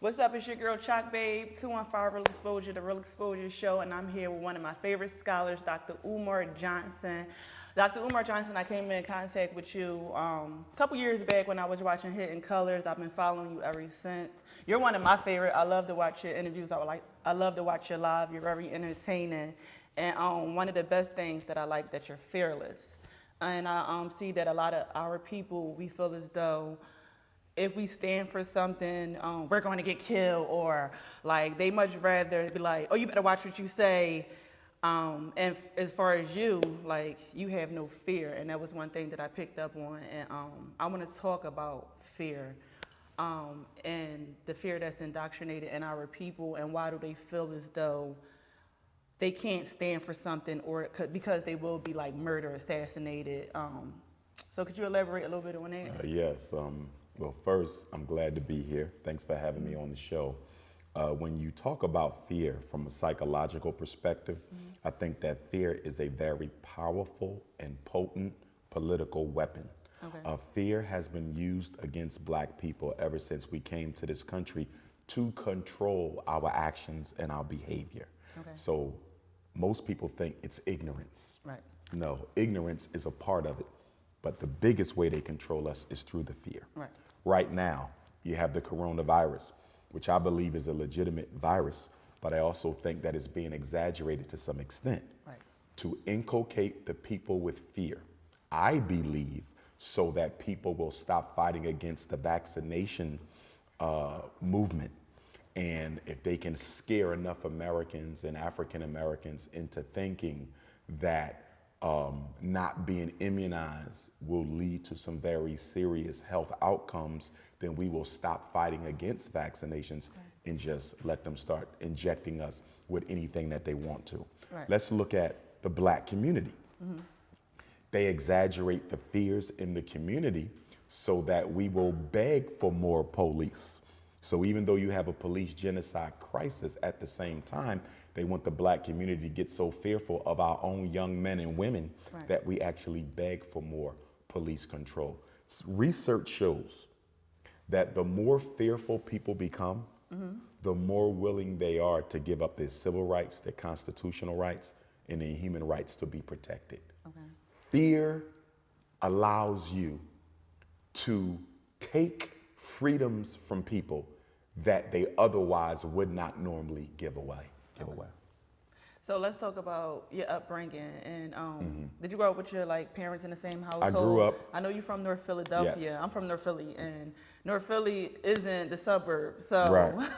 What's up? It's your girl Chalk Babe, 215 Real Exposure, the Real Exposure Show, and I'm here with one of my favorite scholars, Dr. Umar Johnson. Dr. Umar Johnson, I came in contact with you a couple years back when I was watching Hidden Colors. I've been following you ever since. You're one of my favorite. I love to watch your interviews. I love to watch your live. You're very entertaining, and one of the best things that I like that you're fearless. And I see that a lot of our people, we feel as though if we stand for something, we're going to get killed, or like they much rather be like, oh, you better watch what you say. And as far as you, like you have no fear, and that was one thing that I picked up on. And I want to talk about fear and the fear that's indoctrinated in our people, and why do they feel as though they can't stand for something, or because they will be like murdered, assassinated. So could you elaborate a little bit on that? Yes. Well, first, I'm glad to be here. Thanks for having me on the show. When you talk about fear from a psychological perspective, I think that fear is a very powerful and potent political weapon. Okay. Fear has been used against Black people ever since we came to this country to control our actions and our behavior. Okay. So most people think it's ignorance. Right. No, ignorance is a part of it. But the biggest way they control us is through the fear. Right. Right now, you have the coronavirus, which I believe is a legitimate virus, but I also think that it's being exaggerated to some extent. Right. To inculcate the people with fear. I believe so that people will stop fighting against the vaccination movement. And if they can scare enough Americans and African Americans into thinking that not being immunized will lead to some very serious health outcomes, then we will stop fighting against vaccinations and just let them start injecting us with anything that they want to. Right. Let's look at the Black community. They exaggerate the fears in the community so that we will beg for more police. So even though you have a police genocide crisis, at the same time, they want the Black community to get so fearful of our own young men and women that we actually beg for more police control. Research shows that the more fearful people become, the more willing they are to give up their civil rights, their constitutional rights, and their human rights to be protected. Okay. Fear allows you to take freedoms from people that they otherwise would not normally give away. So let's talk about your upbringing. And did you grow up with your parents in the same household? I grew up. I know you're from North Philadelphia. Yes. I'm from North Philly, and North Philly isn't the suburbs. So Right.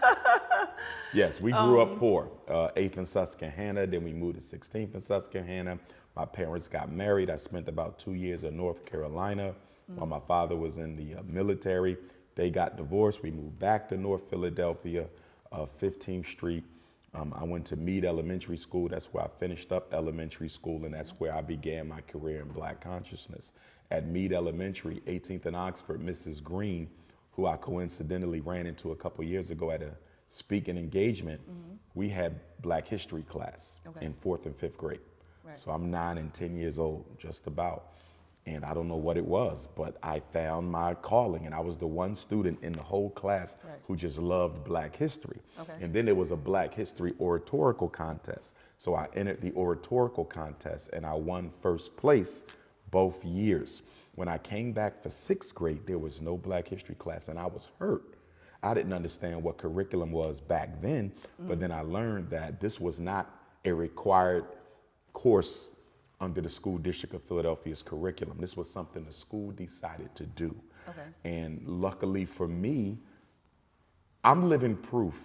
Yes, we grew up poor. 8th and Susquehanna, then we moved to 16th and Susquehanna. My parents got married. I spent about 2 years in North Carolina while my father was in the military. They got divorced. We moved back to North Philadelphia, 15th Street. I went to Meade Elementary School. That's where I finished up elementary school, and that's where I began my career in Black consciousness. At Meade Elementary, 18th and Oxford, Mrs. Green, who I coincidentally ran into a couple years ago at a speaking engagement, we had Black history class in 4th and 5th grade. Right. So I'm 9 and 10 years old, just about. And I don't know what it was, but I found my calling, and I was the one student in the whole class who just loved Black history. Okay. And then there was a Black history oratorical contest. So I entered the oratorical contest, and I won first place both years. When I came back for 6th grade, there was no Black history class, and I was hurt. I didn't understand what curriculum was back then, but then I learned that this was not a required course under the School District of Philadelphia's curriculum. This was something the school decided to do. Okay. And luckily for me, I'm living proof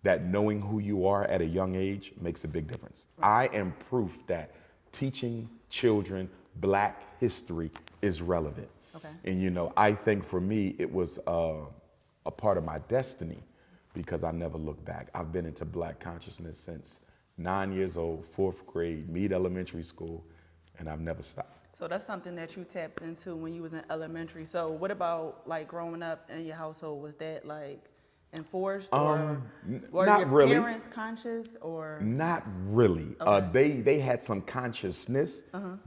that knowing who you are at a young age makes a big difference. I am proof that teaching children Black history is relevant. Okay. And I think for me, it was a part of my destiny because I never looked back. I've been into Black consciousness since 9 years old, 4th grade, Meade Elementary School, and I've never stopped. So that's something that you tapped into when you was in elementary. So what about growing up in your household? Was that enforced, or were not your really. parents conscious, or? Not really. Okay. They had some consciousness,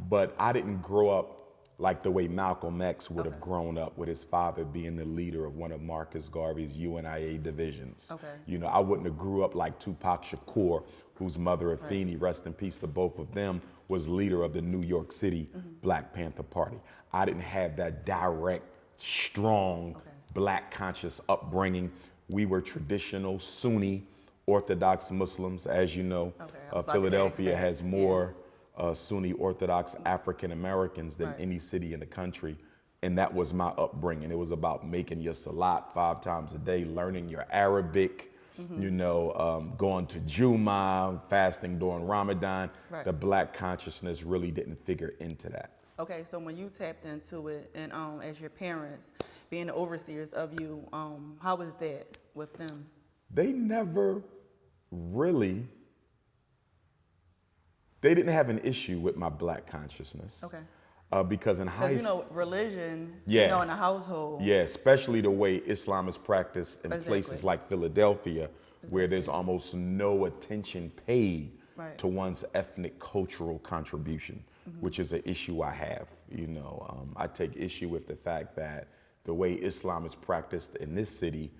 but I didn't grow up like the way Malcolm X would have grown up with his father being the leader of one of Marcus Garvey's UNIA divisions. Okay. You know, I wouldn't have grew up like Tupac Shakur, whose mother, Afeni, rest in peace to both of them, was leader of the New York City Black Panther Party. I didn't have that direct, strong, Black conscious upbringing. We were traditional Sunni Orthodox Muslims, as you know. Philadelphia has more Sunni Orthodox African Americans than any city in the country. And that was my upbringing. It was about making your salat 5 times a day, learning your Arabic, you know, going to Juma, fasting during Ramadan. The Black consciousness really didn't figure into that. Okay, so when you tapped into it, and as your parents, being the overseers of you, how was that with them? They never really, they didn't have an issue with my Black consciousness. Okay. Because in high school, you know, religion, you know, in a household. Yeah, especially the way Islam is practiced in places like Philadelphia, where there's almost no attention paid to one's ethnic cultural contribution, which is an issue I have. You know, I take issue with the fact that the way Islam is practiced in this city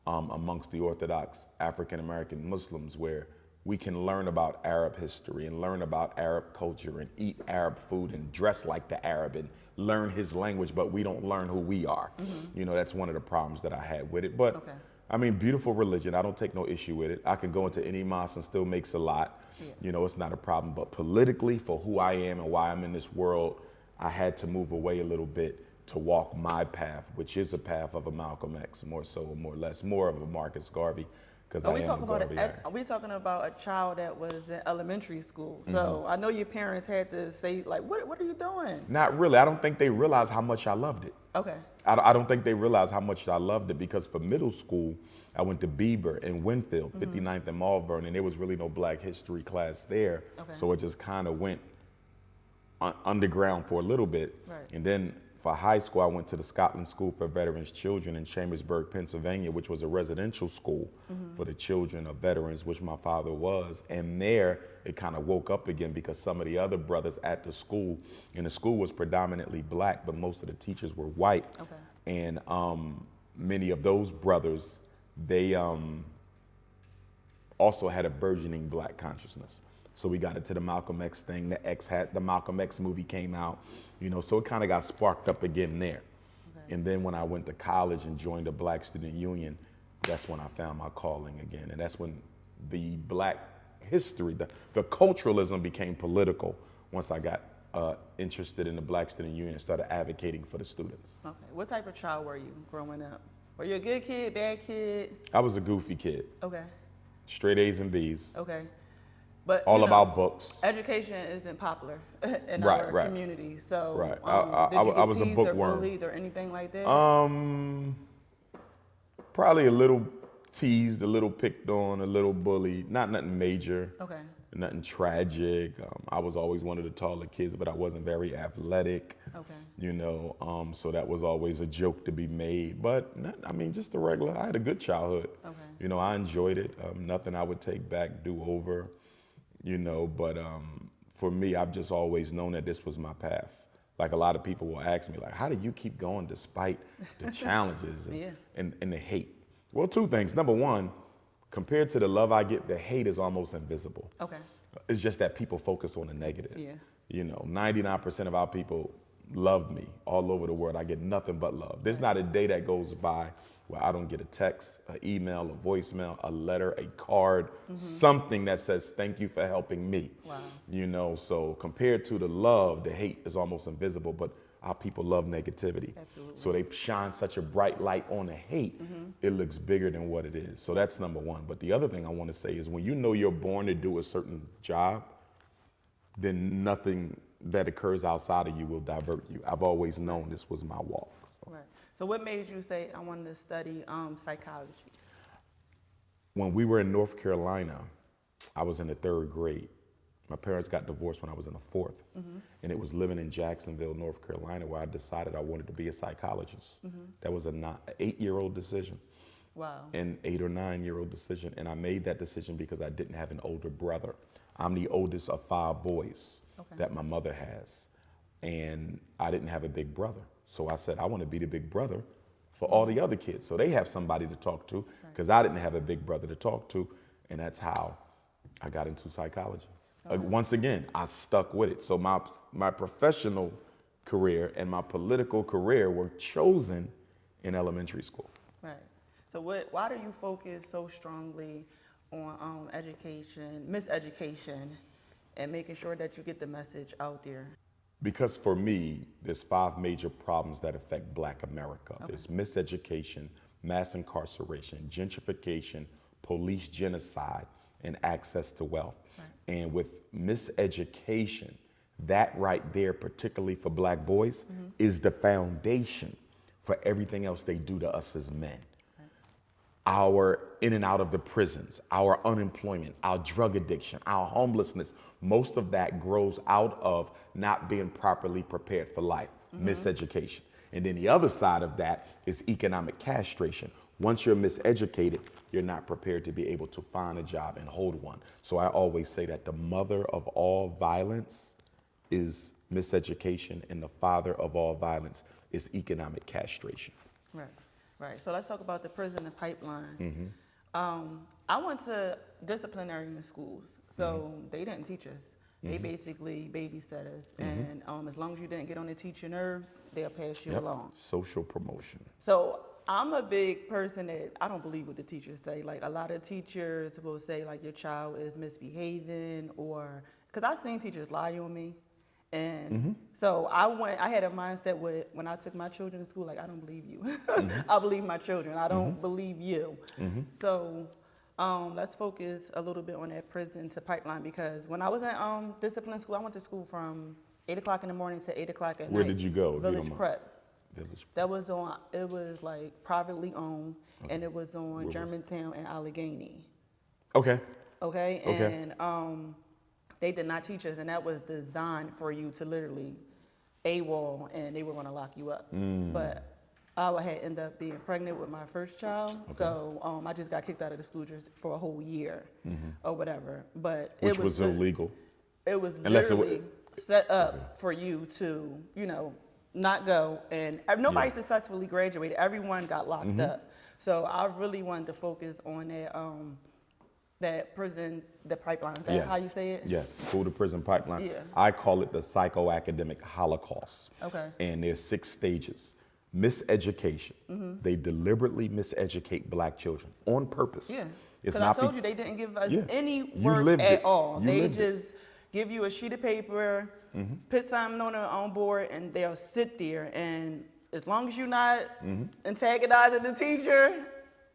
amongst the Orthodox African American Muslims, where we can learn about Arab history and learn about Arab culture and eat Arab food and dress like the Arab and learn his language, but we don't learn who we are. You know, that's one of the problems that I had with it. But I mean, beautiful religion. I don't take no issue with it. I can go into any mosque and still make salat. You know, it's not a problem. But politically, for who I am and why I'm in this world, I had to move away a little bit to walk my path, which is a path of a Malcolm X, more so or more or less, more of a Marcus Garvey. Are we talking about a child that was in elementary school? So I know your parents had to say, like, what are you doing? Not really. I don't think they realized how much I loved it. Okay. I don't think they realized how much I loved it, because for middle school, I went to Bieber and Winfield, 59th and Malvern, and there was really no Black history class there. So it just kind of went underground for a little bit. And then for high school, I went to the Scotland School for Veterans Children in Chambersburg, Pennsylvania, which was a residential school for the children of veterans, which my father was. And there, it kind of woke up again, because some of the other brothers at the school, and the school was predominantly Black, but most of the teachers were white. And many of those brothers, they also had a burgeoning Black consciousness. So we got into the Malcolm X thing. The Malcolm X movie came out, you know, so it kind of got sparked up again there. And then when I went to college and joined the Black Student Union, that's when I found my calling again. And that's when the Black history, the culturalism became political once I got interested in the Black Student Union and started advocating for the students. Okay. What type of child were you growing up? Were you a good kid, bad kid? I was a goofy kid. Okay. Straight A's and B's. Okay. But all about books. Education isn't popular in our community. So I was a bookworm. Or bullied or anything like that? Probably a little teased, a little picked on, a little bullied. Not nothing major. Okay. Nothing tragic. I was always one of the taller kids, but I wasn't very athletic. Okay. You know, so that was always a joke to be made. But I mean, just a regular. I had a good childhood. Okay. You know, I enjoyed it. Nothing I would take back, do over. You know, but for me, I've just always known that this was my path. Like, a lot of people will ask me, like, how do you keep going despite the challenges and the hate? Well, 2 things. Number one, compared to the love I get, the hate is almost invisible. Okay. It's just that people focus on the negative. Yeah. You know, 99% of our people love me all over the world. I get nothing but love. There's not a day that goes by where I don't get a text, an email, a voicemail, a letter, a card, something that says, thank you for helping me. Wow. You know, so compared to the love, the hate is almost invisible, but our people love negativity. Absolutely. So they shine such a bright light on the hate, it looks bigger than what it is. So that's number one. But the other thing I want to say is, when you know you're born to do a certain job, then nothing that occurs outside of you will divert you. I've always known this was my walk. So. Right. So what made you say, I wanted to study psychology? When we were in North Carolina, I was in the 3rd grade. My parents got divorced when I was in the 4th. And it was living in Jacksonville, North Carolina, where I decided I wanted to be a psychologist. That was an 8-year-old decision. Wow. An 8 or 9-year-old decision. And I made that decision because I didn't have an older brother. I'm the oldest of 5 boys that my mother has. and I didn't have a big brother. So I said, I want to be the big brother for all the other kids, so they have somebody to talk to, because I didn't have a big brother to talk to, and that's how I got into psychology. Once again, I stuck with it. So my professional career and my political career were chosen in elementary school. Right. So why do you focus so strongly on education, miseducation, and making sure that you get the message out there? Because for me, there's 5 major problems that affect Black America. Okay. There's miseducation, mass incarceration, gentrification, police genocide, and access to wealth. Right. And with miseducation, that right there, particularly for Black boys, is the foundation for everything else they do to us as men. Right. Our in and out of the prisons, our unemployment, our drug addiction, our homelessness, most of that grows out of not being properly prepared for life, miseducation. And then the other side of that is economic castration. Once you're miseducated, you're not prepared to be able to find a job and hold one. So I always say that the mother of all violence is miseducation, and the father of all violence is economic castration. Right, right. So let's talk about the prison and pipeline. I went to disciplinary schools, so they didn't teach us. They basically babysit us, and as long as you didn't get on the teacher nerves, they'll pass you along. Social promotion. So I'm a big person that I don't believe what the teachers say. Like, a lot of teachers will say, like, your child is misbehaving, or because I've seen teachers lie on me. And so I had a mindset with, when I took my children to school, like, I don't believe you. I believe my children. I don't believe you. So let's focus a little bit on that prison to pipeline, because when I was at discipline school, I went to school from 8 o'clock in the morning to 8 o'clock at night. Where did you go? Village Prep. That was on, it was like privately owned, and it was on Germantown and Allegheny. Okay. Okay, and they did not teach us, and that was designed for you to literally AWOL, and they were going to lock you up. But I had ended up being pregnant with my first child, so I just got kicked out of the school just for a whole year or whatever. But Which was illegal. It was literally set up for you to, not go, and nobody successfully graduated. Everyone got locked up. So I really wanted to focus on that prison, the pipeline. Is that how you say it? Yes, school to prison pipeline. Yeah. I call it the psychoacademic holocaust. Okay. And there's 6 stages. Miseducation. They deliberately miseducate Black children on purpose. Yeah. Because I told you they didn't give us any You work lived at it. all. You They lived it. just give you a sheet of paper, put something on board, and they'll sit there. And as long as you're not antagonizing the teacher,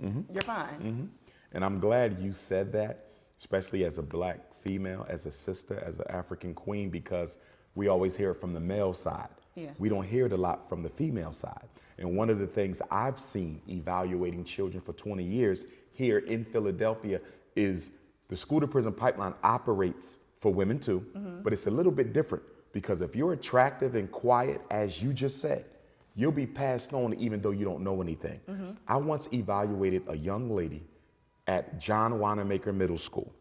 you're fine. And I'm glad you said that, especially as a Black female, as a sister, as an African queen, because we always hear it from the male side. Yeah. We don't hear it a lot from the female side. And one of the things I've seen evaluating children for 20 years here in Philadelphia is the school to prison pipeline operates for women too, but it's a little bit different, because if you're attractive and quiet, as you just said, you'll be passed on even though you don't know anything. I once evaluated a young lady at John Wanamaker Middle School,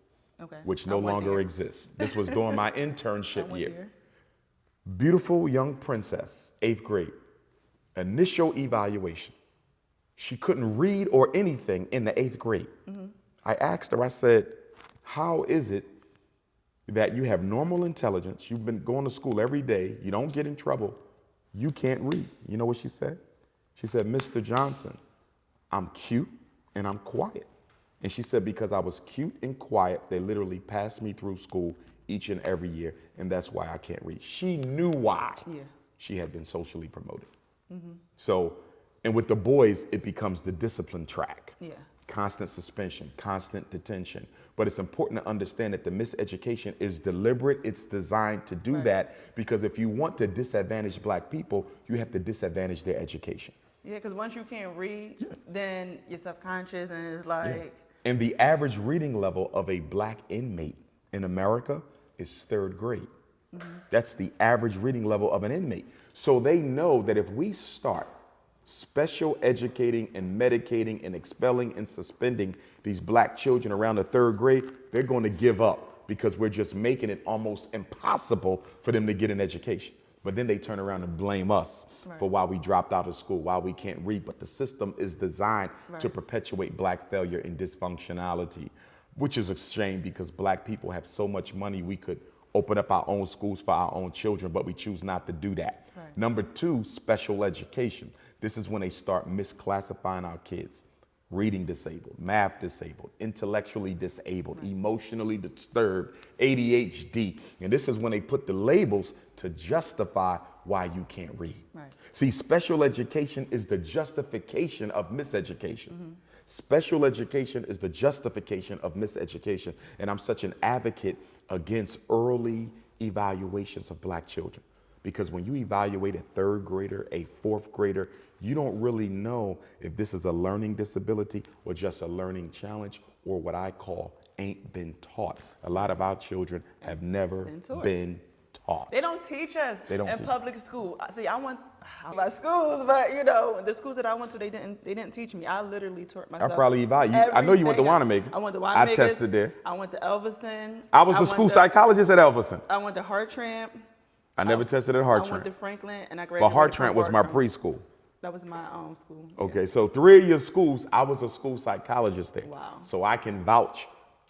which no longer exists. This was during my internship year. Beautiful young princess, 8th grade. Initial evaluation. She couldn't read or anything in the 8th grade. I asked her, I said, how is it that you have normal intelligence, you've been going to school every day, you don't get in trouble, you can't read? You know what she said? She said, Mr. Johnson, I'm cute and I'm quiet. And she said, because I was cute and quiet, they literally passed me through school each and every year, and that's why I can't read. She knew why she had been socially promoted. So, and with the boys, it becomes the discipline track. Constant suspension, constant detention. But it's important to understand that the miseducation is deliberate. It's designed to do that, because if you want to disadvantage Black people, you have to disadvantage their education. Yeah, because once you can't read, then you're subconscious, and it's like... And the average reading level of a Black inmate in America is 3rd grade. That's the average reading level of an inmate. So they know that if we start special educating and medicating and expelling and suspending these Black children around the 3rd grade, they're going to give up, because we're just making it almost impossible for them to get an education. But then they turn around and blame us for why we dropped out of school, why we can't read. But the system is designed to perpetuate black failure and dysfunctionality, which is a shame because black people have so much money we could open up our own schools for our own children, but we choose not to do that. Number two, special education. This is when they start misclassifying our kids. Reading disabled, math disabled, intellectually disabled, emotionally disturbed, ADHD. And this is when they put the labels to justify why you can't read. See, special education is the justification of miseducation. Special education is the justification of miseducation. And I'm such an advocate against early evaluations of black children. Because when you evaluate a third grader, a fourth grader, you don't really know if this is a learning disability or just a learning challenge or what I call ain't been taught. A lot of our children have never been taught. They don't teach us in public school. See, I went by schools, but you know, the schools that I went to, they didn't teach me. I literally taught myself. I probably evaluate. I know you went to Wanamaker. I went to Wanamaker. I tested there. I went to Elverson. I was the school psychologist at Elverson. I went to Hartramp. I never tested at Hartramp. I went to Franklin, and I graduated. But Hartramp was my preschool. That was my own school. Okay, so 3 of your schools, I was a school psychologist there. Wow. So I can vouch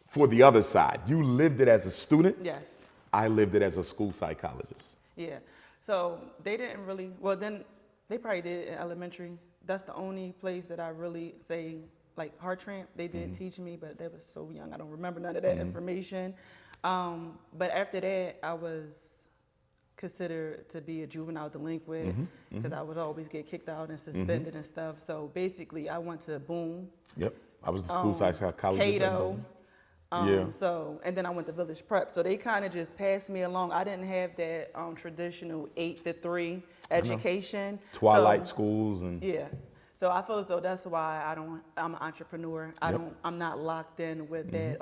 for the other side. You lived it as a student. Yes. I lived it as a school psychologist. Yeah. So they didn't really, well then, they probably did in elementary. That's the only place that I really say, like Hartramp, they did teach me, but they was so young. I don't remember none of that information. But after that, I was considered to be a juvenile delinquent because I would always get kicked out and suspended and stuff. So basically, I went to Boone. Yep, I was the school psychologist. Cato. So, and then I went to Village Prep. So they kind of just passed me along. I didn't have that traditional 8 to 3 education. Twilight schools and. Yeah. So I feel as though that's why I'm an entrepreneur. I'm not locked in with that,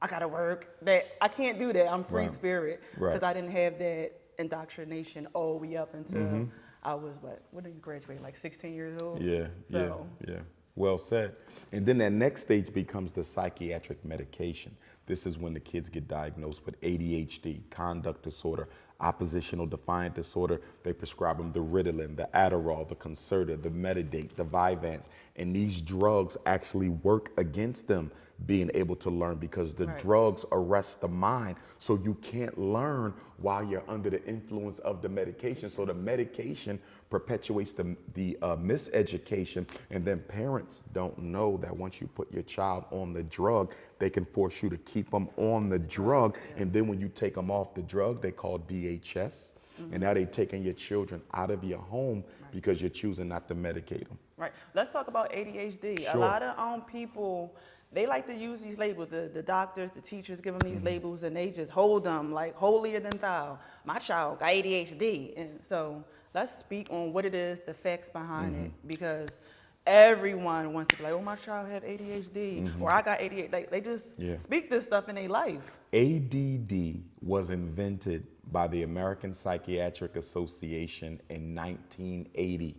I gotta work. That I can't do that. I'm free spirit. Because I didn't have that indoctrination all the way up until I was, what did you graduate, like 16 years old? Yeah, yeah. Well said. And then that next stage becomes the psychiatric medication. This is when the kids get diagnosed with ADHD, conduct disorder, oppositional defiant disorder. They prescribe them the Ritalin, the Adderall, the Concerta, the Metadate, the Vyvanse. And these drugs actually work against them being able to learn because the drugs arrest the mind. So you can't learn while you're under the influence of the medication. So the medication perpetuates the miseducation, and then parents don't know that once you put your child on the drug, they can force you to keep them on the drug, and then when you take them off the drug, they call DHS, and now they're taking your children out of your home because you're choosing not to medicate them. Right. Let's talk about ADHD. Sure. A lot of people, they like to use these labels. The doctors, the teachers give them these labels, and they just hold them like holier than thou. My child got ADHD, and so let's speak on what it is, the facts behind it, because everyone wants to be like, oh, my child have ADHD, or I got ADHD. Like, they just speak this stuff in their life. ADD was invented by the American Psychiatric Association in 1980.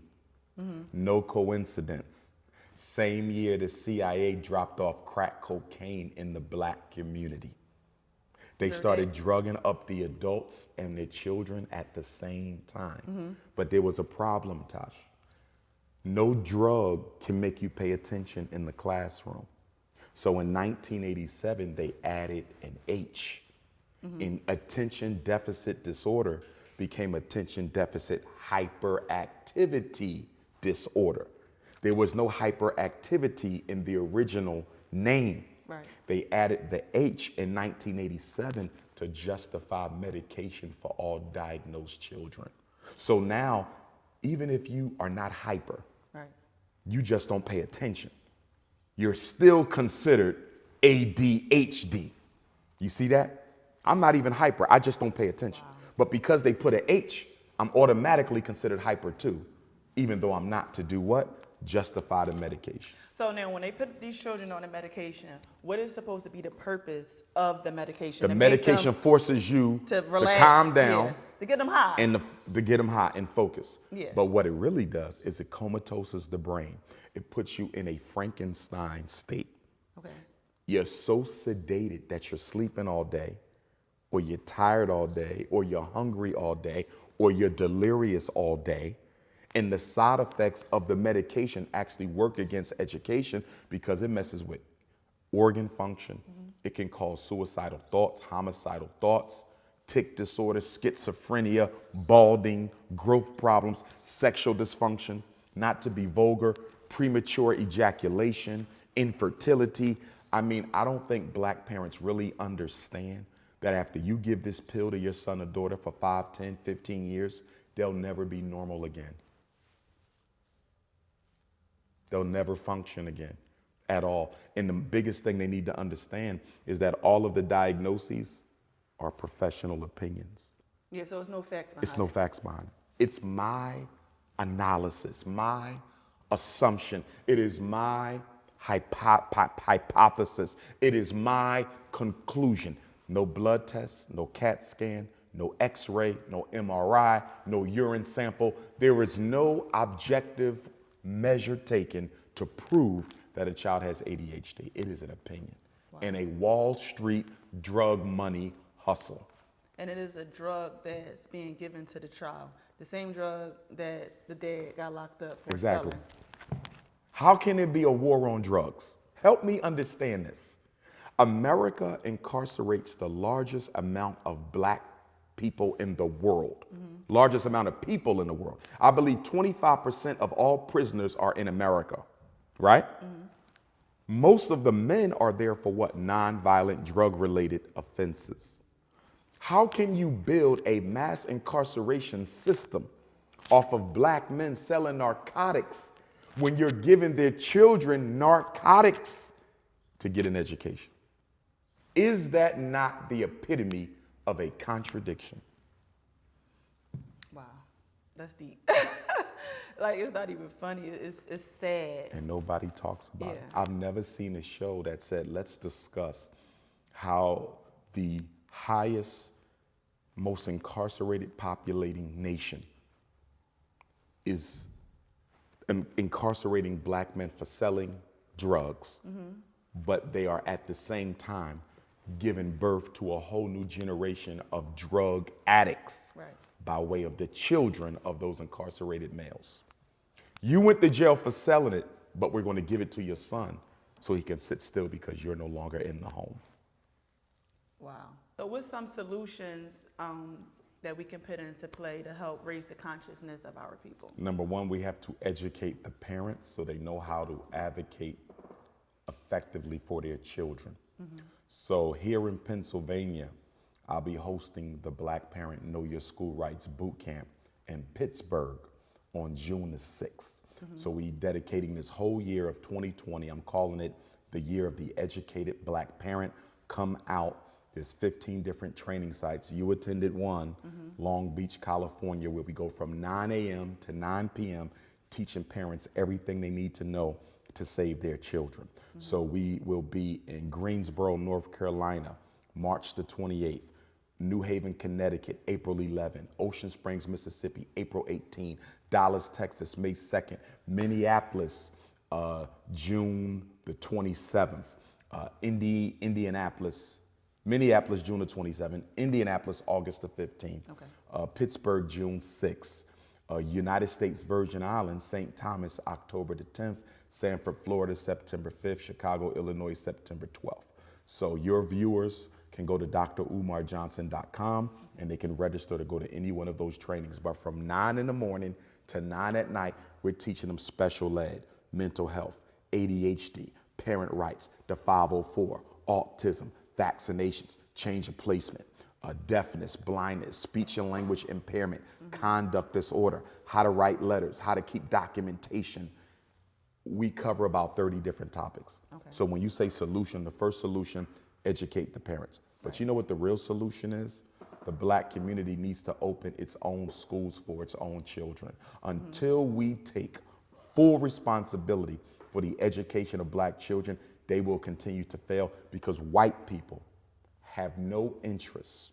No coincidence. Same year the CIA dropped off crack cocaine in the black community. They started drugging up the adults and their children at the same time. But there was a problem, Tosh. No drug can make you pay attention in the classroom. So in 1987, they added an H. In attention deficit disorder became attention deficit hyperactivity disorder. There was no hyperactivity in the original name. They added the H in 1987 to justify medication for all diagnosed children. So now, even if you are not hyper, you just don't pay attention, you're still considered ADHD. You see that? I'm not even hyper, I just don't pay attention. But because they put an H, I'm automatically considered hyper too, even though I'm not, to do what? Justify the medication. So now when they put these children on the medication, what is supposed to be the purpose of the medication? The medication forces you to relax, calm down, to get them high. And to get them high and focus. But what it really does is it comatoses the brain. It puts you in a Frankenstein state. You're so sedated that you're sleeping all day, or you're tired all day, or you're hungry all day, or you're delirious all day. And the side effects of the medication actually work against education because it messes with organ function. It can cause suicidal thoughts, homicidal thoughts, tic disorder, schizophrenia, balding, growth problems, sexual dysfunction, not to be vulgar, premature ejaculation, infertility. I mean, I don't think black parents really understand that after you give this pill to your son or daughter for 5, 10, 15 years, they'll never be normal again. They'll never function again at all. And the biggest thing they need to understand is that all of the diagnoses are professional opinions. Yeah, so it's no facts behind it. It's no facts behind it. It's my analysis, my assumption. It is my hypothesis. It is my conclusion. No blood tests, no CAT scan, no X-ray, no MRI, no urine sample. There is no objective measure taken to prove that a child has ADHD. It is an opinion and a Wall Street drug money hustle. And it is a drug that's being given to the child. The same drug that the dad got locked up for Exactly. selling. How can it be a war on drugs? Help me understand this. America incarcerates the largest amount of black people in the world. Largest amount of people in the world. I believe 25% of all prisoners are in America, right? Most of the men are there for what? Non-violent drug-related offenses. How can you build a mass incarceration system off of black men selling narcotics when you're giving their children narcotics to get an education? Is that not the epitome of a contradiction? Wow, that's deep. Like, it's not even funny, it's sad. And nobody talks about it. Yeah. I've never seen a show that said, let's discuss how the highest, most incarcerated populating nation is incarcerating black men for selling drugs, but they are at the same time giving birth to a whole new generation of drug addicts by way of the children of those incarcerated males. You went to jail for selling it, but we're going to give it to your son so he can sit still because you're no longer in the home. Wow. So what's some solutions that we can put into play to help raise the consciousness of our people? Number one, we have to educate the parents so they know how to advocate effectively for their children. So here in Pennsylvania, I'll be hosting the Black Parent Know Your School Rights Boot Camp in Pittsburgh on June the 6th. So we dedicating this whole year of 2020. I'm calling it the year of the educated black parent. Come out. There's 15 different training sites. You attended one, Long Beach, California, where we go from 9 a.m. to 9 p.m. teaching parents everything they need to know to save their children. So we will be in Greensboro, North Carolina, March the 28th. New Haven, Connecticut, April 11th. Ocean Springs, Mississippi, April 18th. Dallas, Texas, May 2nd. Minneapolis, June the 27th. Minneapolis, June the 27th. Indianapolis, August the 15th. Pittsburgh, June 6th. United States Virgin Islands, St. Thomas, October the 10th. Sanford, Florida, September 5th. Chicago, Illinois, September 12th. So your viewers can go to drumarjohnson.com and they can register to go to any one of those trainings. But from 9 in the morning to 9 at night, we're teaching them special ed, mental health, ADHD, parent rights, the 504, autism, vaccinations, change of placement, deafness, blindness, speech and language impairment, conduct disorder, how to write letters, how to keep documentation. We cover about 30 different topics. So when you say solution, the first solution, educate the parents. But you know what the real solution is? The black community needs to open its own schools for its own children. Until we take full responsibility for the education of black children, they will continue to fail because white people have no interest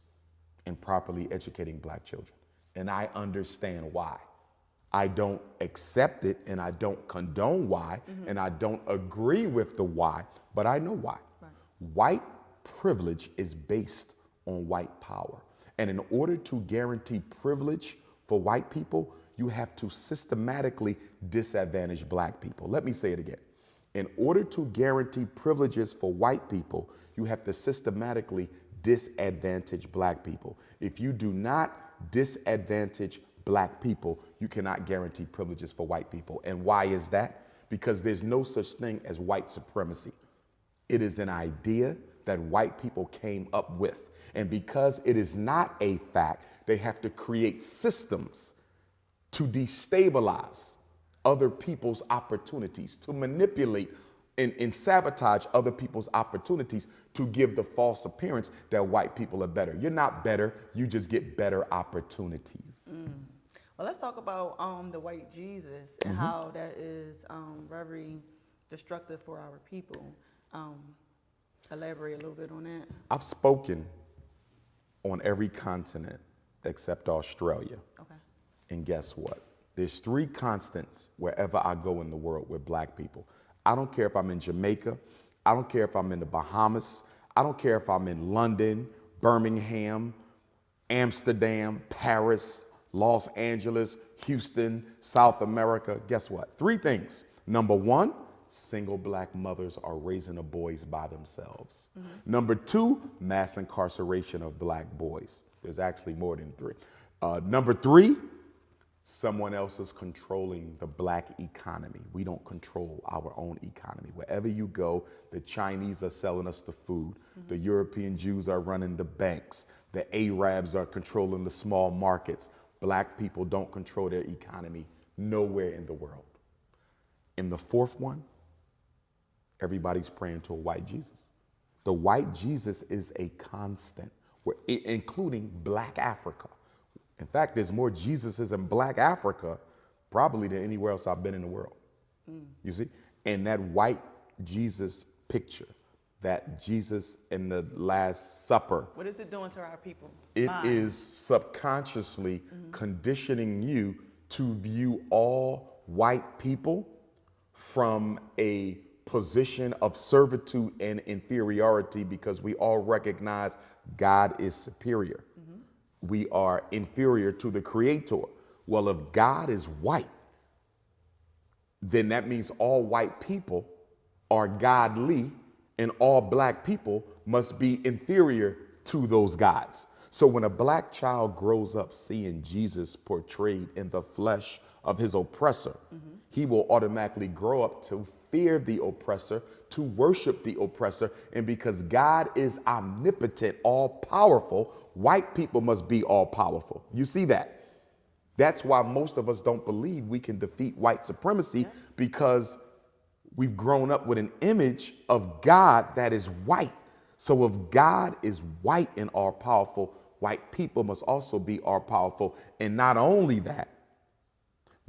in properly educating black children. And I understand why. I don't accept it and I don't condone why and I don't agree with the why, but I know why. White privilege is based on white power. And in order to guarantee privilege for white people, you have to systematically disadvantage black people. Let me say it again. In order to guarantee privileges for white people, you have to systematically disadvantage black people. If you do not disadvantage black people, you cannot guarantee privileges for white people. And why is that? Because there's no such thing as white supremacy. It is an idea that white people came up with. And because it is not a fact, they have to create systems to destabilize other people's opportunities, to manipulate and sabotage other people's opportunities to give the false appearance that white people are better. You're not better, you just get better opportunities. Well, let's talk about the white Jesus and how that is very destructive for our people. Elaborate a little bit on that. I've spoken on every continent except Australia. Okay. And guess what? There's 3 constants wherever I go in the world with black people. I don't care if I'm in Jamaica. I don't care if I'm in the Bahamas. I don't care if I'm in London, Birmingham, Amsterdam, Paris, Los Angeles, Houston, South America. Guess what? 3 things. Number 1, single black mothers are raising the boys by themselves. Number 2, mass incarceration of black boys. There's actually more than 3. Number 3, someone else is controlling the black economy. We don't control our own economy. Wherever you go, the Chinese are selling us the food. The European Jews are running the banks. The Arabs are controlling the small markets. Black people don't control their economy nowhere in the world. And the 4th one, everybody's praying to a white Jesus. The white Jesus is a constant, including black Africa. In fact, there's more Jesuses in black Africa probably than anywhere else I've been in the world. You see? And that white Jesus picture, that Jesus in the Last Supper. What is it doing to our people? It is subconsciously conditioning you to view all white people from a position of servitude and inferiority, because we all recognize God is superior. We are inferior to the Creator. Well, if God is white, then that means all white people are godly and all black people must be inferior to those gods. So when a black child grows up seeing Jesus portrayed in the flesh of his oppressor, he will automatically grow up to fear the oppressor, to worship the oppressor. And because God is omnipotent, all powerful, white people must be all powerful. You see that? That's why most of us don't believe we can defeat white supremacy, because we've grown up with an image of God that is white. So if God is white and all powerful, white people must also be all powerful. And not only that,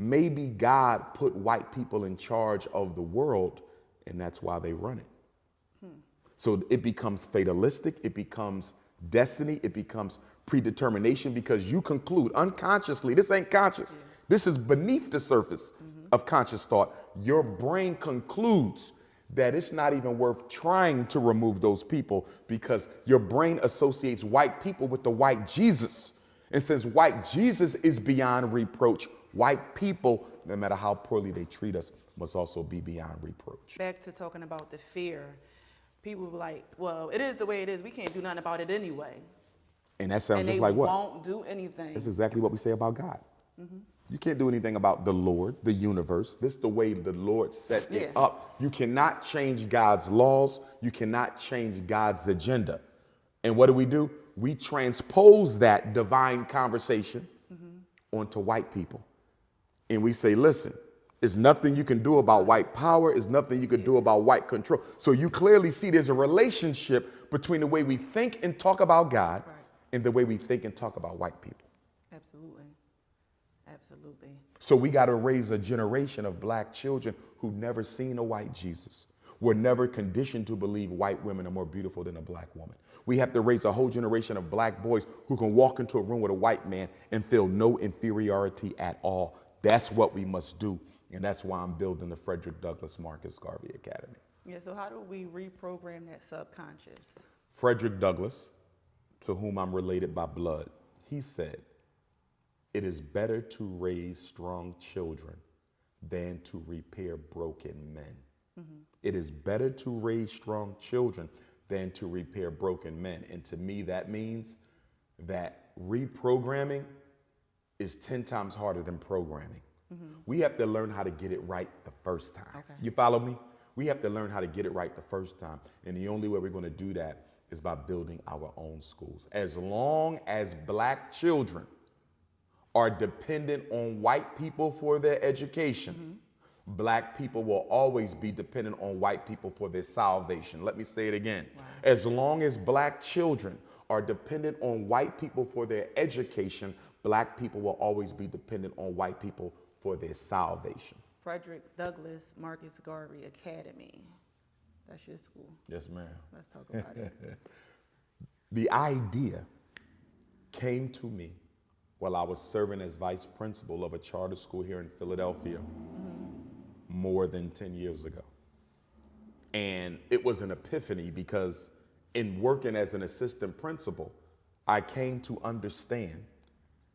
maybe God put white people in charge of the world, and that's why they run it. So it becomes fatalistic, it becomes destiny, it becomes predetermination, because you conclude unconsciously, this ain't conscious, this is beneath the surface of conscious thought. Your brain concludes that it's not even worth trying to remove those people, because your brain associates white people with the white Jesus. And since white Jesus is beyond reproach, white people, no matter how poorly they treat us, must also be beyond reproach. Back to talking about the fear. People were like, well, it is the way it is. We can't do nothing about it anyway. And that sounds just like what? And they won't do anything. That's exactly what we say about God. You can't do anything about the Lord, the universe. This is the way the Lord set it up. You cannot change God's laws. You cannot change God's agenda. And what do? We transpose that divine conversation onto white people. And we say, listen, there's nothing you can do about white power. There's nothing you can do about white control. So you clearly see there's a relationship between the way we think and talk about God and the way we think and talk about white people. Absolutely. Absolutely. So we got to raise a generation of black children who've never seen a white Jesus. We're never conditioned to believe white women are more beautiful than a black woman. We have to raise a whole generation of black boys who can walk into a room with a white man and feel no inferiority at all. That's what we must do. And that's why I'm building the Frederick Douglass Marcus Garvey Academy. Yeah, so how do we reprogram that subconscious? Frederick Douglass to whom I'm related by blood, he said, "It is better to raise strong children than to repair broken men." It is better to raise strong children than to repair broken men. And to me, that means that reprogramming is 10 times harder than programming. We have to learn how to get it right the first time. Okay. You follow me? We have to learn how to get it right the first time. And the only way we're going to do that is by building our own schools. As long as black children are dependent on white people for their education, black people will always be dependent on white people for their salvation. Let me say it again. Wow. As long as black children are dependent on white people for their education, black people will always be dependent on white people for their salvation. Frederick Douglass Marcus Garvey Academy. That's your school. Yes, ma'am. Let's talk about it. The idea came to me while I was serving as vice principal of a charter school here in Philadelphia more than 10 years ago. And it was an epiphany because in working as an assistant principal, I came to understand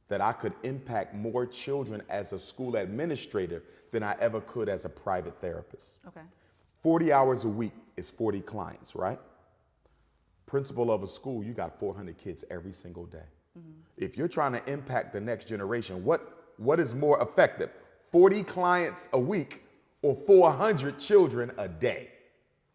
that I could impact more children as a school administrator than I ever could as a private therapist. Okay. 40 hours a week is 40 clients, right? Principal of a school, you got 400 kids every single day. If you're trying to impact the next generation, what is more effective? 40 clients a week or 400 children a day?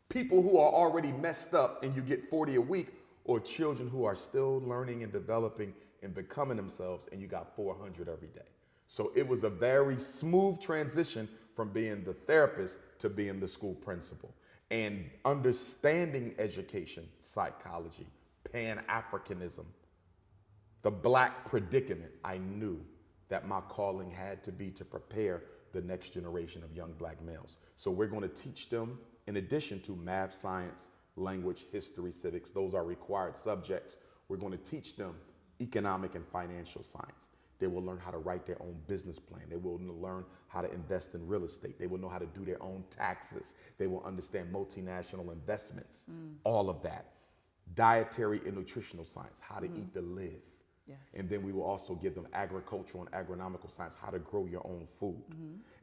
People who are already messed up and you get 40 a week, or children who are still learning and developing and becoming themselves and you got 400 every day. So it was a very smooth transition from being the therapist to being the school principal. And understanding education, psychology, PanAfricanism, the black predicament, I knew that my calling had to be to prepare the next generation of young black males. So we're going to teach them, in addition to math, science, language, history, civics, those are required subjects. We're going to teach them economic and financial science. They will learn how to write their own business plan. They will learn how to invest in real estate. They will know how to do their own taxes. They will understand multinational investments, all of that. Dietary and nutritional science, how to eat to live. Yes. And then we will also give them agricultural and agronomical science, how to grow your own food.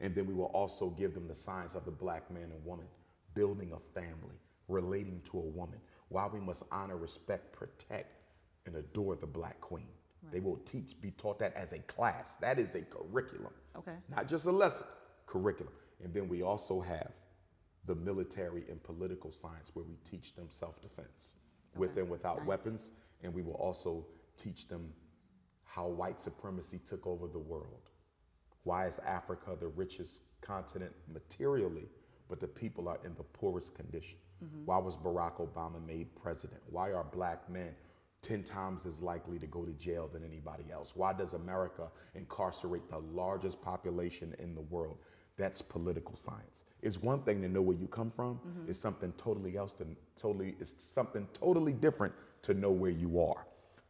And then we will also give them the science of the black man and woman, building a family, relating to a woman, why we must honor, respect, protect, and adore the black queen. Right. They will be taught that as a class. That is a curriculum. Okay. Not just a lesson, curriculum. And then we also have the military and political science where we teach them self-defense with and without weapons. And we will also teach them how white supremacy took over the world. Why is Africa the richest continent materially, but the people are in the poorest condition? Why was Barack Obama made president? Why are black men 10 times as likely to go to jail than anybody else? Why does America incarcerate the largest population in the world? That's political science. It's one thing to know where you come from. It's something totally else it's something totally different to know where you are.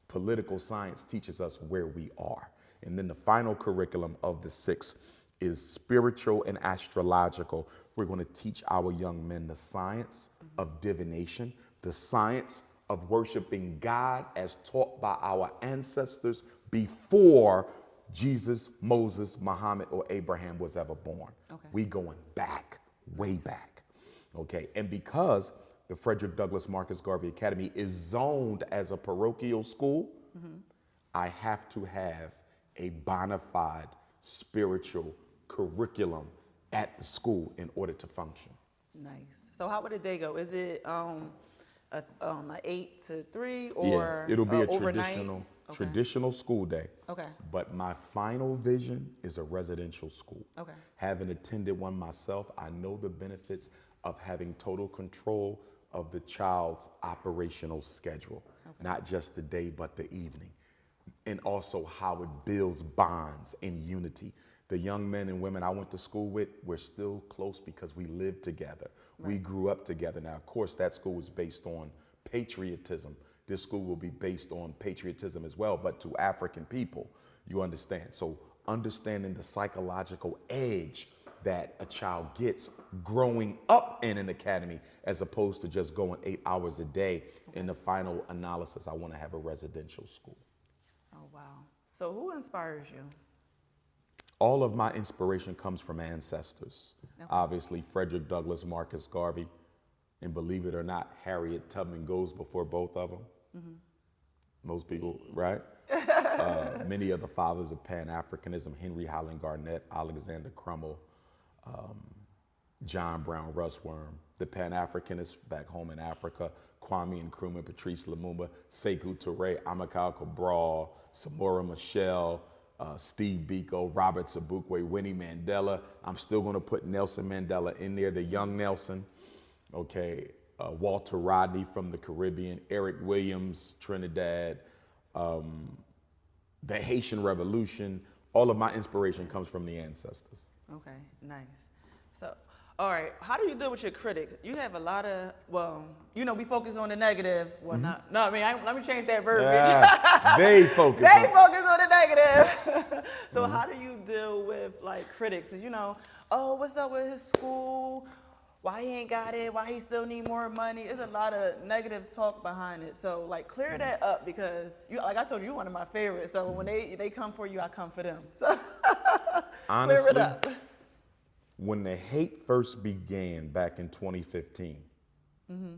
Political science teaches us where we are. And then the final curriculum of the 6 is spiritual and astrological. We're going to teach our young men the science of divination, the science of worshiping God as taught by our ancestors before Jesus, Moses, Muhammad, or Abraham was ever born. Okay. We going back, way back. Okay, and because the Frederick Douglass Marcus Garvey Academy is zoned as a parochial school, I have to have a bona fide spiritual curriculum at the school in order to function. Nice. So how would a day go? Is it a 8 to 3 or it'll be a overnight? traditional school day. Okay. But my final vision is a residential school. Okay. Having attended one myself, I know the benefits of having total control of the child's operational schedule, not just the day, but the evening. And also how it builds bonds and unity. The young men and women I went to school with, we're still close because we lived together. Right. We grew up together. Now, of course, that school was based on patriotism. This school will be based on patriotism as well, but to African people, you understand. So understanding the psychological edge that a child gets growing up in an academy as opposed to just going 8 hours a day. In the final analysis, I want to have a residential school. Oh, wow. So who inspires you? All of my inspiration comes from ancestors. Okay. Obviously, Frederick Douglass, Marcus Garvey, and believe it or not, Harriet Tubman goes before both of them. Mm-hmm. Most people, right? Many of the fathers of Pan-Africanism, Henry Highland Garnett, Alexander Crummell, John Brown Russwurm, the Pan-Africanists back home in Africa, Kwame Nkrumah, Patrice Lumumba, Sekou Touré, Amilcar Cabral, Samora Machel, Steve Biko, Robert Sobukwe, Winnie Mandela. I'm still going to put Nelson Mandela in there, the young Nelson. Okay, Walter Rodney from the Caribbean, Eric Williams, Trinidad, the Haitian Revolution. All of my inspiration comes from the ancestors. Okay, nice. So, all right, how do you deal with your critics? You have a lot of, well, you know, we focus on the negative. Well, not, no, I mean, let me change that verbiage. Yeah, they focus on the negative. So how do you deal with, like, critics? You know, oh, what's up with his school? Why he ain't got it? Why he still need more money? There's a lot of negative talk behind it. So, like, clear that up because, you, like I told you, you're one of my favorites. So when they come for you, I come for them. So Honestly, clear it up. When the hate first began back in 2015,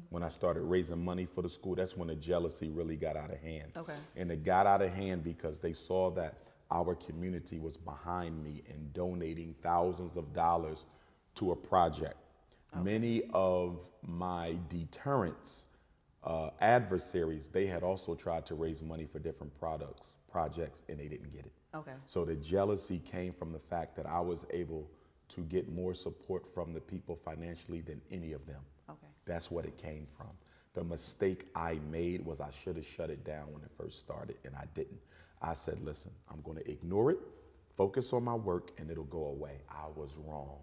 when I started raising money for the school, that's when the jealousy really got out of hand. Okay. And it got out of hand because they saw that our community was behind me in donating thousands of dollars to a project. Okay. Many of my deterrents, adversaries, they had also tried to raise money for different projects, and they didn't get it. Okay. So the jealousy came from the fact that I was able to get more support from the people financially than any of them. Okay. That's what it came from. The mistake I made was I should have shut it down when it first started, and I didn't. I said, listen, I'm going to ignore it, focus on my work, and it'll go away. I was wrong.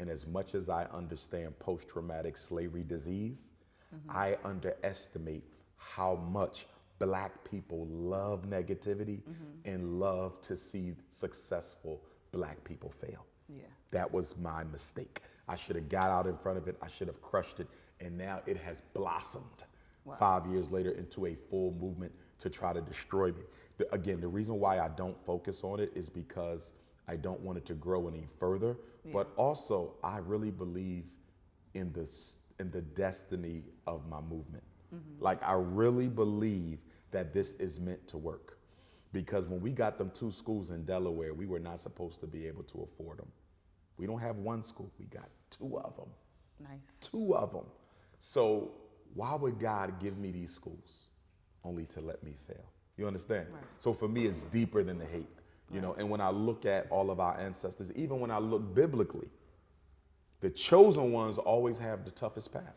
And as much as I understand post-traumatic slavery disease, I underestimate how much Black people love negativity and love to see successful Black people fail. Yeah. That was my mistake. I should have got out in front of it. I should have crushed it. And now it has blossomed 5 years later into a full movement to try to destroy me. Again, the reason why I don't focus on it is because I don't want it to grow any further. Yeah. But also, I really believe in the destiny of my movement. Like, I really believe that this is meant to work. Because when we got them 2 schools in Delaware, we were not supposed to be able to afford them. We don't have 1 school, we got 2 of them. Nice. 2 of them. So why would God give me these schools only to let me fail? You understand? Right. So for me, it's deeper than the hate. You know, and when I look at all of our ancestors, even when I look biblically, the chosen ones always have the toughest path.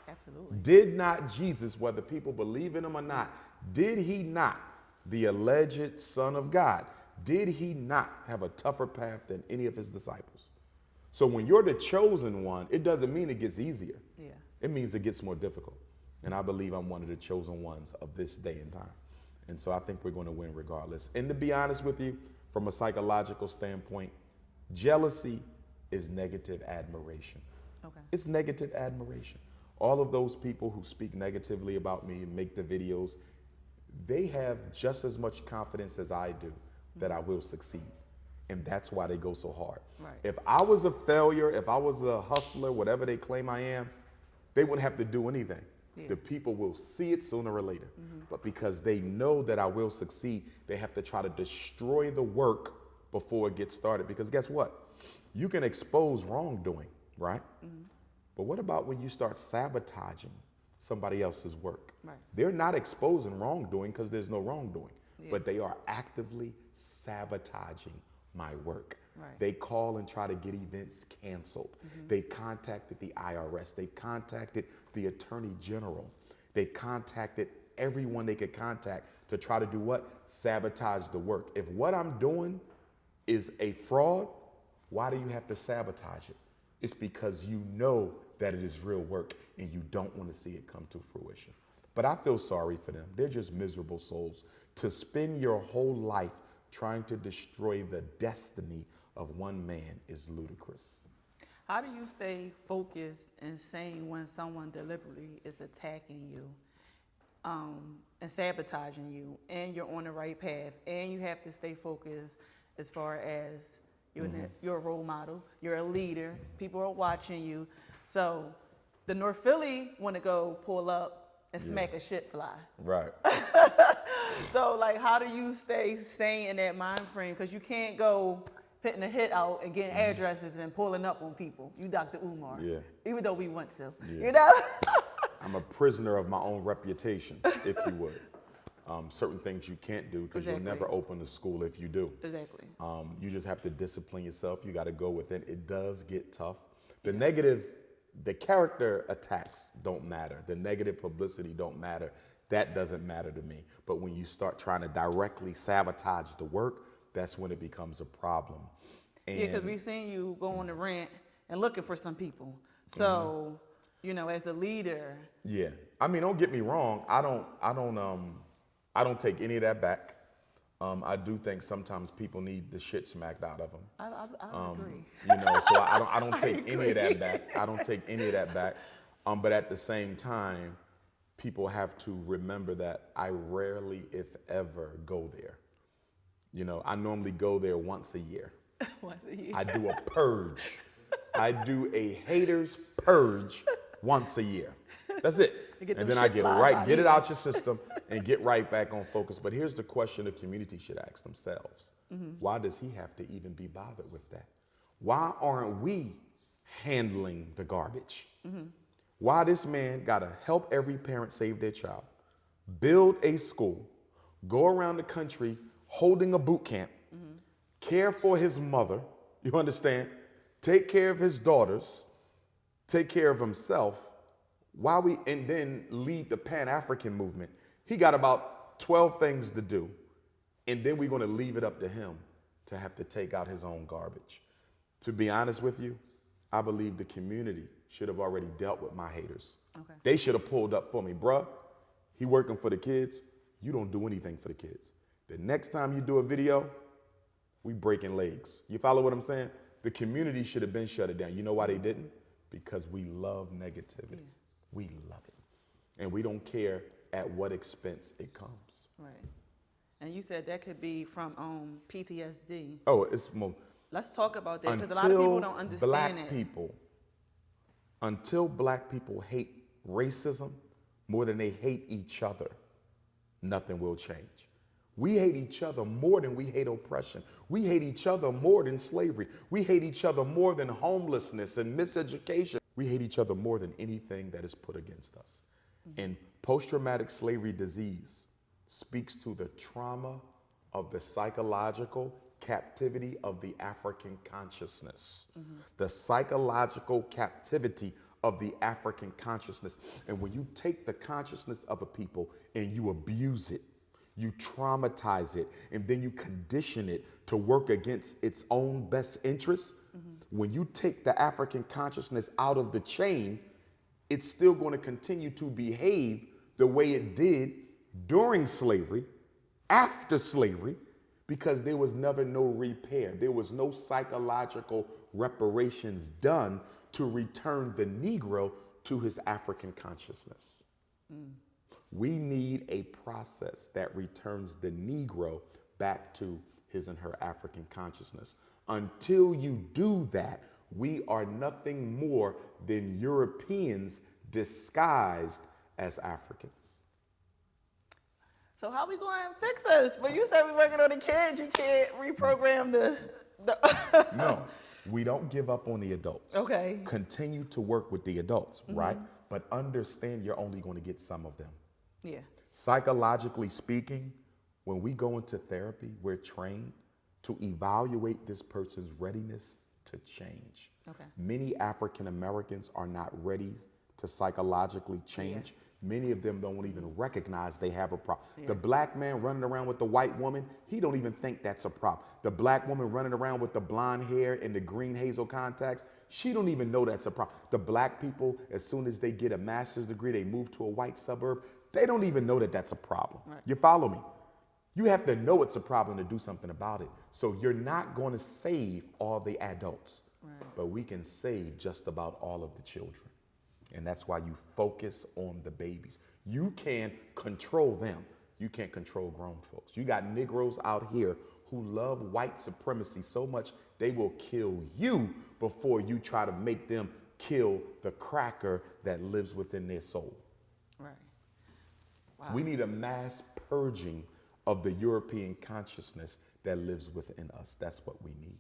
Absolutely. Did not Jesus, whether people believe in him or not, did he not, the alleged Son of God, did he not have a tougher path than any of his disciples? So when you're the chosen one, it doesn't mean it gets easier. Yeah. It means it gets more difficult. And I believe I'm one of the chosen ones of this day and time. And so I think we're going to win regardless. And to be honest with you, from a psychological standpoint, jealousy is negative admiration. Okay. It's negative admiration. All of those people who speak negatively about me and make the videos, they have just as much confidence as I do that I will succeed. And that's why they go so hard. Right. If I was a failure, if I was a hustler, whatever they claim I am, they wouldn't have to do anything. Yeah. The people will see it sooner or later. But because they know that I will succeed, they have to try to destroy the work before it gets started. Because guess what? You can expose wrongdoing, right? But what about when you start sabotaging somebody else's work? Right. They're not exposing wrongdoing because there's no wrongdoing, but they are actively sabotaging my work. Right. They call and try to get events canceled. They contacted the IRS. They contacted the Attorney General. They contacted everyone they could contact to try to do what? Sabotage the work. If what I'm doing is a fraud, why do you have to sabotage it? It's because you know that it is real work and you don't want to see it come to fruition. But I feel sorry for them. They're just miserable souls. To spend your whole life trying to destroy the destiny of one man is ludicrous. How do you stay focused and sane when someone deliberately is attacking you and sabotaging you, and you're on the right path, and you have to stay focused as far as you're a role model, you're a leader, people are watching you. So the North Philly want to go pull up and smack a shit fly. Right. So like, how do you stay sane in that mind frame? Because you can't go putting a hit out and getting addresses and pulling up on people. You Dr. Umar. Yeah. Even though we want to. Yeah. You know? I'm a prisoner of my own reputation, if you would. Certain things you can't do because you'll never open a school if you do. Exactly. You just have to discipline yourself. You got to go with it. It does get tough. The character attacks don't matter. The negative publicity don't matter. That doesn't matter to me. But when you start trying to directly sabotage the work, that's when it becomes a problem. And yeah, because we've seen you go on the rant and looking for some people. So, you know, as a leader. Yeah. I mean, don't get me wrong. I don't take any of that back. I do think sometimes people need the shit smacked out of them. I agree. You know, so I don't take any of that back. I don't take any of that back. But at the same time, people have to remember that I rarely, if ever, go there. You know, I normally go there once a year. Once a year. I do a purge. I do a haters purge once a year. That's it. And then I get it out your system and get right back on focus. But here's the question the community should ask themselves. Why does he have to even be bothered with that? Why aren't we handling the garbage? Why this man got to help every parent save their child, build a school, go around the country holding a boot camp, care for his mother, you understand, take care of his daughters, take care of himself, and then lead the Pan-African movement. He got about 12 things to do, and then we're going to leave it up to him to have to take out his own garbage. To be honest with you, I believe the community should have already dealt with my haters. Okay. They should have pulled up for me. Bruh, he working for the kids. You don't do anything for the kids. The next time you do a video, we breaking legs. You follow what I'm saying? The community should have been shut it down. You know why they didn't? Because we love negativity. Yeah. We love it. And we don't care at what expense it comes. Right. And you said that could be from PTSD. Oh, it's more. Let's talk about that, because a lot of people don't understand it. Until black people hate racism more than they hate each other, nothing will change. We hate each other more than we hate oppression. We hate each other more than slavery. We hate each other more than homelessness and miseducation. We hate each other more than anything that is put against us. And post-traumatic slavery disease speaks to the trauma of the psychological captivity of the African consciousness. The psychological captivity of the African consciousness. And when you take the consciousness of a people and you abuse it, you traumatize it, and then you condition it to work against its own best interests. When you take the African consciousness out of the chain, it's still going to continue to behave the way it did during slavery, after slavery, because there was never no repair. There was no psychological reparations done to return the Negro to his African consciousness. We need a process that returns the Negro back to his and her African consciousness. Until you do that, we are nothing more than Europeans disguised as Africans. So how we going to fix this? When you say we're working on the kids, you can't reprogram the No, we don't give up on the adults. Okay. Continue to work with the adults, right? But understand you're only going to get some of them. Yeah. Psychologically speaking, when we go into therapy, we're trained to evaluate this person's readiness to change. Okay. Many African Americans are not ready to psychologically change. Yeah. Many of them don't even recognize they have a problem. Yeah. The black man running around with the white woman, he don't even think that's a problem. The black woman running around with the blonde hair and the green hazel contacts, she don't even know that's a problem. The black people, as soon as they get a master's degree, they move to a white suburb. They don't even know that that's a problem. Right. You follow me? You have to know it's a problem to do something about it. So you're not going to save all the adults, but we can save just about all of the children. And that's why you focus on the babies. You can control them. You can't control grown folks. You got Negroes out here who love white supremacy so much they will kill you before you try to make them kill the cracker that lives within their soul. Right. Wow. We need a mass purging of the European consciousness that lives within us. That's what we need.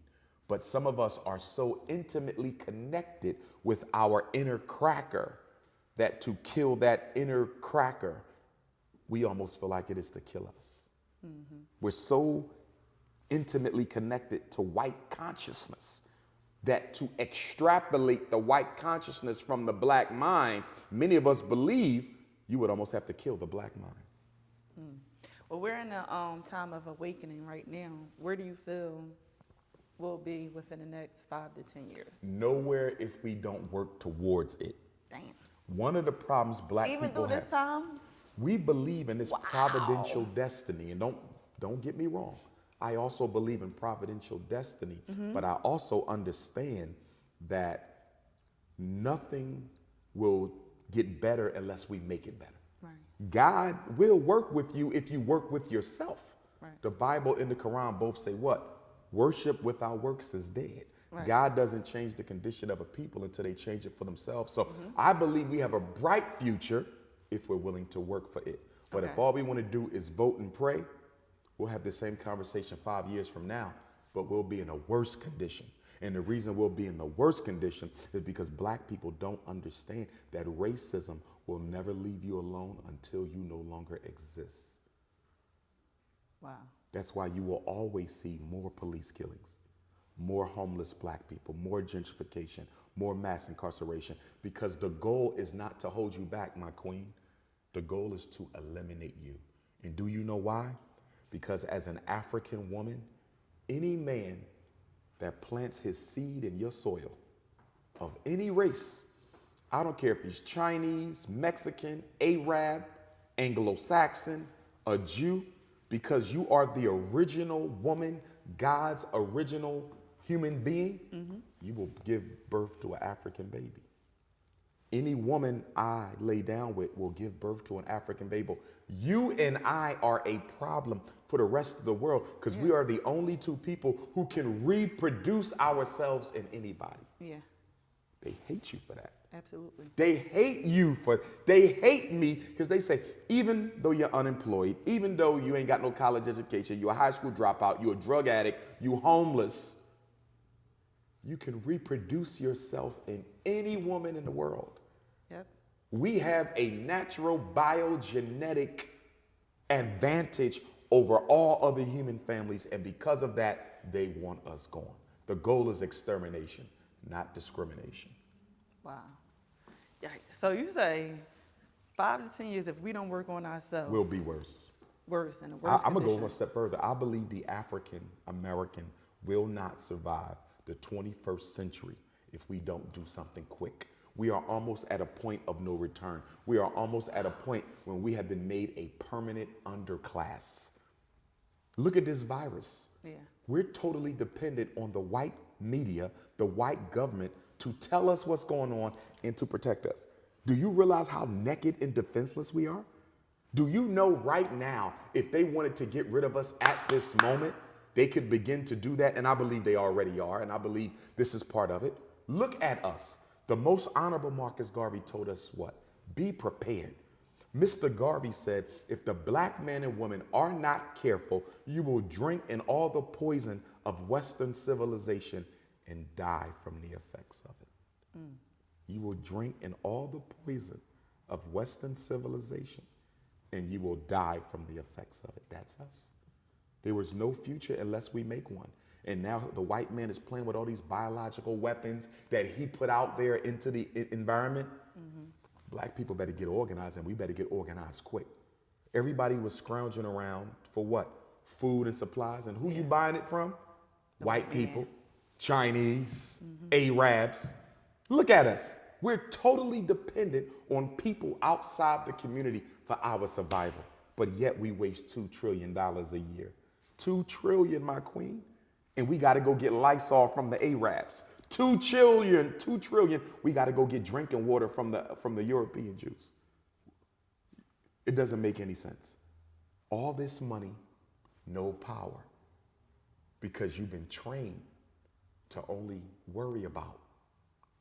But some of us are so intimately connected with our inner cracker that to kill that inner cracker, we almost feel like it is to kill us. Mm-hmm. We're so intimately connected to white consciousness that to extrapolate the white consciousness from the black mind, many of us believe you would almost have to kill the black mind. Mm. Well, we're in a time of awakening right now. Where do you feel we'll be within the next 5 to 10 years? Nowhere if we don't work towards it. Damn. One of the problems black Even people through this time? We believe in this providential destiny. And don't get me wrong. I also believe in providential destiny, but I also understand that nothing will get better unless we make it better. Right. God will work with you if you work with yourself. Right. The Bible and the Quran both say what? Worship without works is dead. Right. God doesn't change the condition of a people until they change it for themselves. So I believe we have a bright future if we're willing to work for it. But if all we want to do is vote and pray, we'll have the same conversation 5 years from now, but we'll be in a worse condition. And the reason we'll be in the worst condition is because black people don't understand that racism will never leave you alone until you no longer exist. Wow. That's why you will always see more police killings, more homeless black people, more gentrification, more mass incarceration, because the goal is not to hold you back, my queen. The goal is to eliminate you. And do you know why? Because as an African woman, any man that plants his seed in your soil of any race, I don't care if he's Chinese, Mexican, Arab, Anglo-Saxon, a Jew, because you are the original woman, God's original human being, you will give birth to an African baby. Any woman I lay down with will give birth to an African baby. You and I are a problem for the rest of the world because we are the only two people who can reproduce ourselves in anybody. Yeah. They hate you for that. Absolutely. They hate you they hate me because they say, even though you're unemployed, even though you ain't got no college education, you're a high school dropout, you're a drug addict, you're homeless, you can reproduce yourself in any woman in the world. Yep. We have a natural biogenetic advantage over all other human families, and because of that, they want us gone. The goal is extermination, not discrimination. Wow. Yeah. So you say 5 to 10 years, if we don't work on ourselves, We'll be worse. Worse in a worse I'm going to go condition. one step further. I believe the African American will not survive the 21st century if we don't do something quick. We are almost at a point of no return. We are almost at a point when we have been made a permanent underclass. Look at this virus. Yeah. We're totally dependent on the white media, the white government to tell us what's going on and to protect us. Do you realize how naked and defenseless we are? Do you know right now, if they wanted to get rid of us at this moment, they could begin to do that? And I believe they already are, and I believe this is part of it. Look at us. The most honorable Marcus Garvey told us what? Be prepared. Mr. Garvey said, if the black man and woman are not careful, you will drink in all the poison of Western civilization and die from the effects of it. You will drink in all the poison of Western civilization and you will die from the effects of it. That's us. There was no future unless we make one. And now the white man is playing with all these biological weapons that he put out there into the environment. Black people better get organized, and we better get organized quick. Everybody was scrounging around for what? Food and supplies. And who you buying it from? White people, Chinese, Arabs. Look at us. We're totally dependent on people outside the community for our survival. but yet we waste $2 trillion a year. 2 trillion, my queen. And we got to go get Lysol from the Arabs. 2 trillion. We got to go get drinking water from the European Jews. It doesn't make any sense. All this money, no power, because you've been trained to only worry about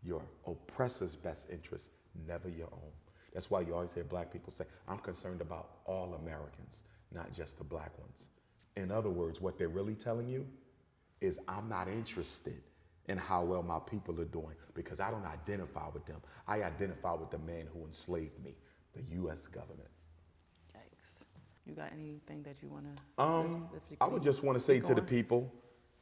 your oppressor's best interest, never your own. That's why you always hear black people say, I'm concerned about all Americans, not just the black ones. In other words, what they're really telling you is I'm not interested in how well my people are doing because I don't identify with them. I identify with the man who enslaved me, the U.S. government. Yikes. You got anything that you want to specifically? I would just want to say to the people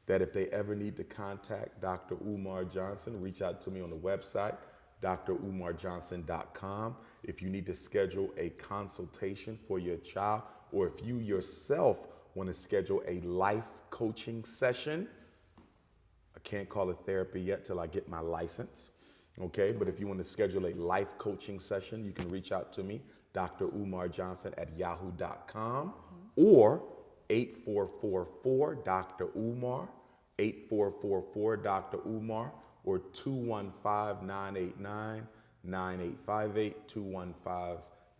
that if they ever need to contact Dr. Umar Johnson, reach out to me on the website, drumarjohnson.com. If you need to schedule a consultation for your child, or if you yourself want to schedule a life coaching session, I can't call it therapy yet till I get my license, okay? But if you want to schedule a life coaching session, you can reach out to me, Dr. Umar Johnson at yahoo.com, or 8444 Dr. Umar, 8444 Dr. Umar, or 215-989-9858,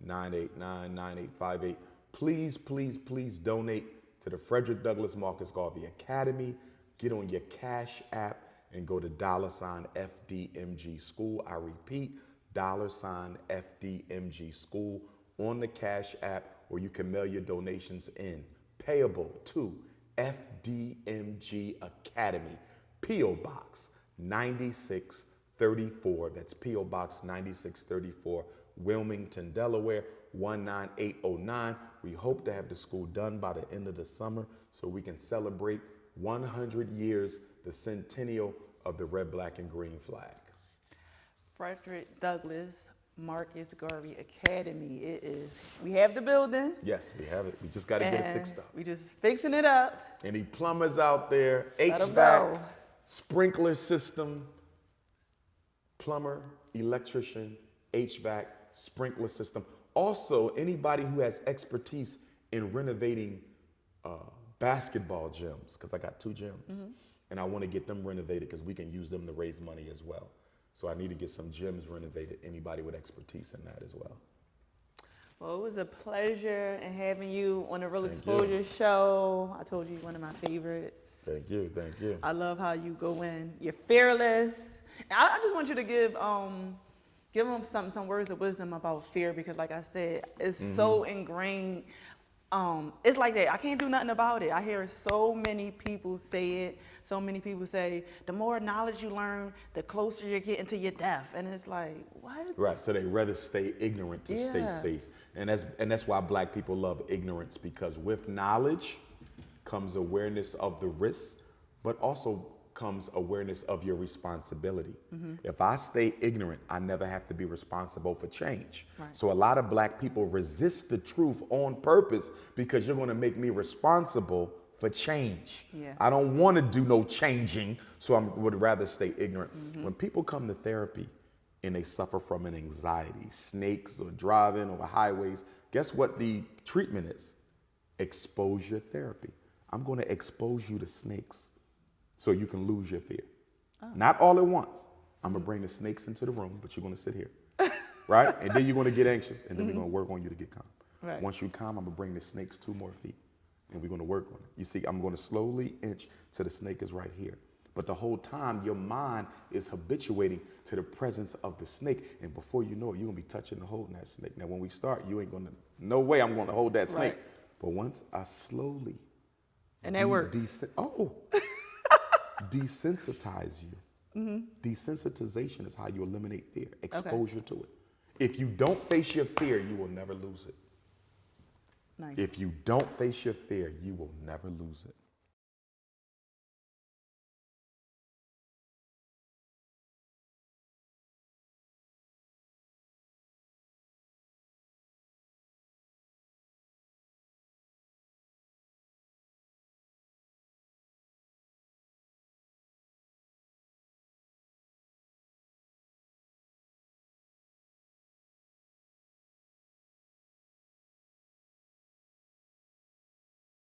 215-989-9858. Please, please, please donate to the Frederick Douglass Marcus Garvey Academy. Get on your Cash App and go to $FDMG School. I repeat, $FDMG School on the Cash App, or you can mail your donations in. Payable to FDMG Academy, P.O. Box 9634. That's P.O. Box 9634, Wilmington, Delaware 19809. We hope to have the school done by the end of the summer so we can celebrate 100 years, the centennial of the red, black, and green flag. Frederick Douglass Marcus Garvey Academy. It is. We have the building. Yes, we have it. We just got to get it fixed up. We just fixing it up. Any plumbers out there, Let 'em HVAC, know. sprinkler system, plumber, electrician, HVAC, sprinkler system. Also, anybody who has expertise in renovating basketball gyms, because I got 2 gyms, and I want to get them renovated because we can use them to raise money as well. So I need to get some gyms renovated. Anybody with expertise in that as well. Well, it was a pleasure in having you on the Real Exposure Show. I told you you're one of my favorites. Thank you, thank you. I love how you go in. You're fearless. And I just want you to give them some words of wisdom about fear, because like I said, it's so ingrained. It's like that. I can't do nothing about it. I hear so many people say it. So many people say, the more knowledge you learn, the closer you're getting to your death. And it's like, what? Right, so they rather stay ignorant to stay safe. And that's why black people love ignorance, because with knowledge comes awareness of the risks, but also comes awareness of your responsibility. If I stay ignorant, I never have to be responsible for change. Right. So a lot of black people resist the truth on purpose because you're going to make me responsible for change. Yeah. I don't want to do no changing, so I would rather stay ignorant. When people come to therapy and they suffer from an anxiety, snakes or driving over highways, guess what the treatment is? Exposure therapy. I'm going to expose you to snakes so you can lose your fear. Not all at once. I'm going to bring the snakes into the room, but you're going to sit here, right? And then you're going to get anxious, and then we're going to work on you to get calm. Right. Once you calm, I'm going to bring the snakes 2 more feet, and we're going to work on it. You see, I'm going to slowly inch till the snake is right here. But the whole time, your mind is habituating to the presence of the snake, and before you know it, you're going to be touching and holding that snake. Now, when we start, you ain't going to, no way I'm going to hold that snake. Right. But once I slowly And that works. desensitize you. Desensitization is how you eliminate fear. Exposure to it. If you don't face your fear, you will never lose it. Nice. If you don't face your fear, you will never lose it.